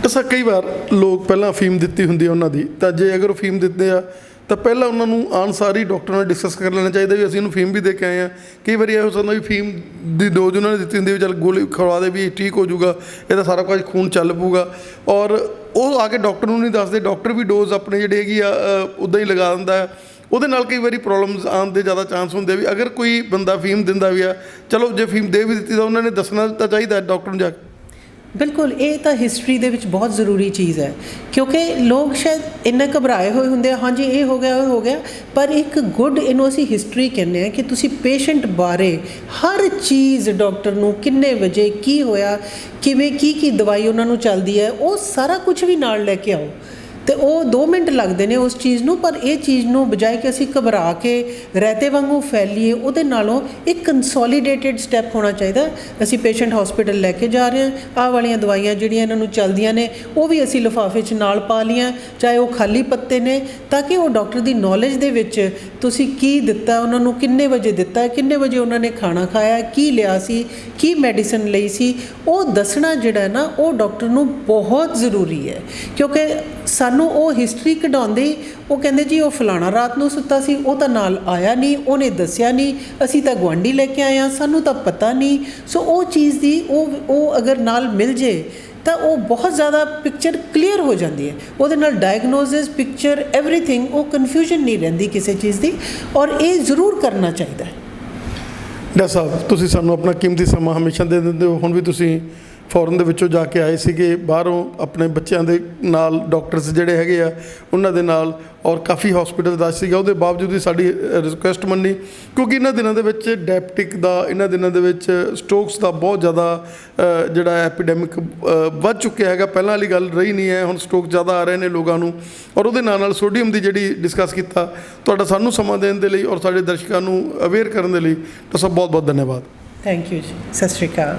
ਅੱਛਾ, ਕਈ ਵਾਰ ਲੋਕ ਪਹਿਲਾਂ ਅਫੀਮ ਦਿੱਤੀ ਹੁੰਦੀ ਹੈ ਉਹਨਾਂ ਦੀ, ਤਾਂ ਜੇ ਅਗਰ ਉਹ ਅਫੀਮ ਦਿੰਦੇ ਆ ਤਾਂ ਪਹਿਲਾਂ ਉਹਨਾਂ ਨੂੰ ਆਉਣ ਸਾਰੀ ਡਾਕਟਰ ਨਾਲ ਡਿਸਕਸ ਕਰ ਲੈਣਾ ਚਾਹੀਦਾ ਵੀ ਅਸੀਂ ਇਹਨੂੰ ਫੀਮ ਵੀ ਦੇ ਕੇ ਆਏ ਹਾਂ। ਕਈ ਵਾਰੀ ਇਹ ਹੋ ਸਕਦਾ ਵੀ ਫੀਮ ਦੀ ਡੋਜ਼ ਉਹਨਾਂ ਨੇ ਦਿੱਤੀ ਹੁੰਦੀ ਵੀ ਚੱਲ ਗੋਲੀ ਖਵਾ ਦੇ ਵੀ ਠੀਕ ਹੋ ਜਾਊਗਾ, ਇਹਦਾ ਸਾਰਾ ਕੁਝ ਖੂਨ ਚੱਲ ਪਊਗਾ, ਔਰ ਉਹ ਆ ਕੇ ਡਾਕਟਰ ਨੂੰ ਨਹੀਂ ਦੱਸਦੇ, ਡਾਕਟਰ ਵੀ ਡੋਜ਼ ਆਪਣੀ ਜਿਹੜੀ ਹੈਗੀ ਆ ਉੱਦਾਂ ਹੀ ਲਗਾ ਦਿੰਦਾ ਹੈ। ਉਹਦੇ ਨਾਲ ਕਈ ਵਾਰੀ ਪ੍ਰੋਬਲਮਸ ਆਉਣ ਦੇ ਜ਼ਿਆਦਾ ਚਾਂਸ ਹੁੰਦੇ ਵੀ ਅਗਰ ਕੋਈ ਬੰਦਾ ਫੀਮ ਦਿੰਦਾ ਵੀ ਆ, ਚਲੋ ਜੇ ਫੀਮ ਦੇ ਵੀ ਦਿੱਤੀ ਤਾਂ ਉਹਨਾਂ ਨੇ ਦੱਸਣਾ ਤਾਂ ਚਾਹੀਦਾ ਡਾਕਟਰ ਨੂੰ ਜਾ ਕੇ। ਬਿਲਕੁਲ, ਇਹ ਤਾਂ ਹਿਸਟਰੀ ਦੇ ਵਿੱਚ ਬਹੁਤ ਜ਼ਰੂਰੀ ਚੀਜ਼ ਹੈ ਕਿਉਂਕਿ ਲੋਕ ਸ਼ਾਇਦ ਇੰਨੇ ਘਬਰਾਏ ਹੋਏ ਹੁੰਦੇ ਆ, ਹਾਂਜੀ ਇਹ ਹੋ ਗਿਆ ਉਹ ਹੋ ਗਿਆ, ਪਰ ਇੱਕ ਗੁੱਡ ਇਹਨੂੰ ਅਸੀਂ ਹਿਸਟਰੀ ਕਹਿੰਦੇ ਹਾਂ ਕਿ ਤੁਸੀਂ ਪੇਸ਼ੈਂਟ ਬਾਰੇ ਹਰ ਚੀਜ਼ ਡਾਕਟਰ ਨੂੰ ਕਿੰਨੇ ਵਜੇ ਕੀ ਹੋਇਆ, ਕਿਵੇਂ ਕੀ ਦਵਾਈ ਉਹਨਾਂ ਨੂੰ ਚੱਲਦੀ ਹੈ, ਉਹ ਸਾਰਾ ਕੁਝ ਵੀ ਨਾਲ ਲੈ ਕੇ ਆਓ। ਅਤੇ ਉਹ 2 ਮਿੰਟ ਲੱਗਦੇ ਨੇ ਉਸ ਚੀਜ਼ ਨੂੰ, ਪਰ ਇਹ ਚੀਜ਼ ਨੂੰ ਬਜਾਏ ਕਿ ਅਸੀਂ ਘਬਰਾ ਕੇ ਰਹਿਤੇ ਵਾਂਗੂ ਫੈਲੀਏ, ਉਹਦੇ ਨਾਲੋਂ ਇੱਕ ਕੰਸੋਲੀਡੇਟਿਡ ਸਟੈਪ ਹੋਣਾ ਚਾਹੀਦਾ। ਅਸੀਂ ਪੇਸ਼ੈਂਟ ਹਸਪੀਟਲ ਲੈ ਕੇ ਜਾ ਰਹੇ ਹਾਂ, ਆਹ ਵਾਲੀਆਂ ਦਵਾਈਆਂ ਜਿਹੜੀਆਂ ਇਹਨਾਂ ਨੂੰ ਚੱਲਦੀਆਂ ਨੇ ਉਹ ਵੀ ਅਸੀਂ ਲਿਫਾਫੇ 'ਚ ਨਾਲ ਪਾ ਲਈਆਂ, ਚਾਹੇ ਉਹ ਖਾਲੀ ਪੱਤੇ ਨੇ, ਤਾਂ ਕਿ ਉਹ ਡਾਕਟਰ ਦੀ ਨੌਲੇਜ ਦੇ ਵਿੱਚ ਤੁਸੀਂ ਕੀ ਦਿੱਤਾ ਉਹਨਾਂ ਨੂੰ, ਕਿੰਨੇ ਵਜੇ ਦਿੱਤਾ, ਕਿੰਨੇ ਵਜੇ ਉਹਨਾਂ ਨੇ ਖਾਣਾ ਖਾਇਆ, ਕੀ ਲਿਆ ਸੀ, ਕੀ ਮੈਡੀਸਨ ਲਈ ਸੀ, ਉਹ ਦੱਸਣਾ ਜਿਹੜਾ ਨਾ ਉਹ ਡਾਕਟਰ ਨੂੰ ਬਹੁਤ ਜ਼ਰੂਰੀ ਹੈ। ਕਿਉਂਕਿ ਸਾਨੂੰ ਉਹ ਹਿਸਟਰੀ ਕਢਾਉਂਦੇ, ਉਹ ਕਹਿੰਦੇ ਜੀ ਉਹ ਫਲਾਣਾ ਰਾਤ ਨੂੰ ਸੁੱਤਾ ਸੀ, ਉਹ ਤਾਂ ਨਾਲ ਆਇਆ ਨਹੀਂ, ਉਹਨੇ ਦੱਸਿਆ ਨਹੀਂ, ਅਸੀਂ ਤਾਂ ਗੁਆਂਢੀ ਲੈ ਕੇ ਆਏ ਹਾਂ, ਸਾਨੂੰ ਤਾਂ ਪਤਾ ਨਹੀਂ। ਸੋ ਉਹ ਚੀਜ਼ ਦੀ ਉਹ ਅਗਰ ਨਾਲ ਮਿਲ ਜੇ ਤਾਂ ਉਹ ਬਹੁਤ ਜ਼ਿਆਦਾ ਪਿਕਚਰ ਕਲੀਅਰ ਹੋ ਜਾਂਦੀ ਹੈ, ਉਹਦੇ ਨਾਲ ਡਾਇਗਨੋਸਿਸ, ਪਿਕਚਰ, ਐਵਰੀਥਿੰਗ, ਉਹ ਕਨਫਿਊਜ਼ਨ ਨਹੀਂ ਰਹਿੰਦੀ ਕਿਸੇ ਚੀਜ਼ ਦੀ, ਔਰ ਇਹ ਜ਼ਰੂਰ ਕਰਨਾ ਚਾਹੀਦਾ ਹੈ। ਡਾਕਟਰ ਸਾਹਿਬ, ਤੁਸੀਂ ਸਾਨੂੰ ਆਪਣਾ ਕੀਮਤੀ ਸਮਾਂ ਹਮੇਸ਼ਾ ਦੇ ਦਿੰਦੇ ਹੋ। ਹੁਣ ਵੀ ਤੁਸੀਂ ਫੋਰਨ ਦੇ ਵਿੱਚੋਂ ਜਾ ਕੇ ਆਏ ਸੀਗੇ, ਬਾਹਰੋਂ ਆਪਣੇ ਬੱਚਿਆਂ ਦੇ ਨਾਲ ਡਾਕਟਰਸ ਜਿਹੜੇ ਹੈਗੇ ਆ ਉਹਨਾਂ ਦੇ ਨਾਲ, ਔਰ ਕਾਫੀ ਹਸਪੀਟਲ ਰਸ਼ ਸੀਗਾ, ਉਹਦੇ ਬਾਵਜੂਦ ਵੀ ਸਾਡੀ ਰਿਕੁਐਸਟ ਮੰਨੀ, ਕਿਉਂਕਿ ਇਹਨਾਂ ਦਿਨਾਂ ਦੇ ਵਿੱਚ ਡਾਇਬਟਿਕ ਦਾ, ਇਹਨਾਂ ਦਿਨਾਂ ਦੇ ਵਿੱਚ ਸਟ੍ਰੋਕਸ ਦਾ ਬਹੁਤ ਜ਼ਿਆਦਾ ਜਿਹੜਾ ਐਪੀਡੈਮਿਕ ਵੱਧ ਚੁੱਕਿਆ ਹੈਗਾ। ਪਹਿਲਾਂ ਵਾਲੀ ਗੱਲ ਰਹੀ ਨਹੀਂ ਹੈ, ਹੁਣ ਸਟ੍ਰੋਕ ਜ਼ਿਆਦਾ ਆ ਰਹੇ ਨੇ ਲੋਕਾਂ ਨੂੰ, ਔਰ ਉਹਦੇ ਨਾਲ ਸੋਡੀਅਮ ਦੀ ਜਿਹੜੀ ਡਿਸਕਸ ਕੀਤਾ, ਤੁਹਾਡਾ ਸਾਨੂੰ ਸਮਾਂ ਦੇਣ ਦੇ ਲਈ ਔਰ ਸਾਡੇ ਦਰਸ਼ਕਾਂ ਨੂੰ ਅਵੇਅਰ ਕਰਨ ਦੇ ਲਈ ਤਾਂ ਸਭ ਬਹੁਤ ਬਹੁਤ ਧੰਨਵਾਦ। ਥੈਂਕ ਯੂ ਜੀ, ਸਤਿ ਸ਼੍ਰੀ ਅਕਾਲ।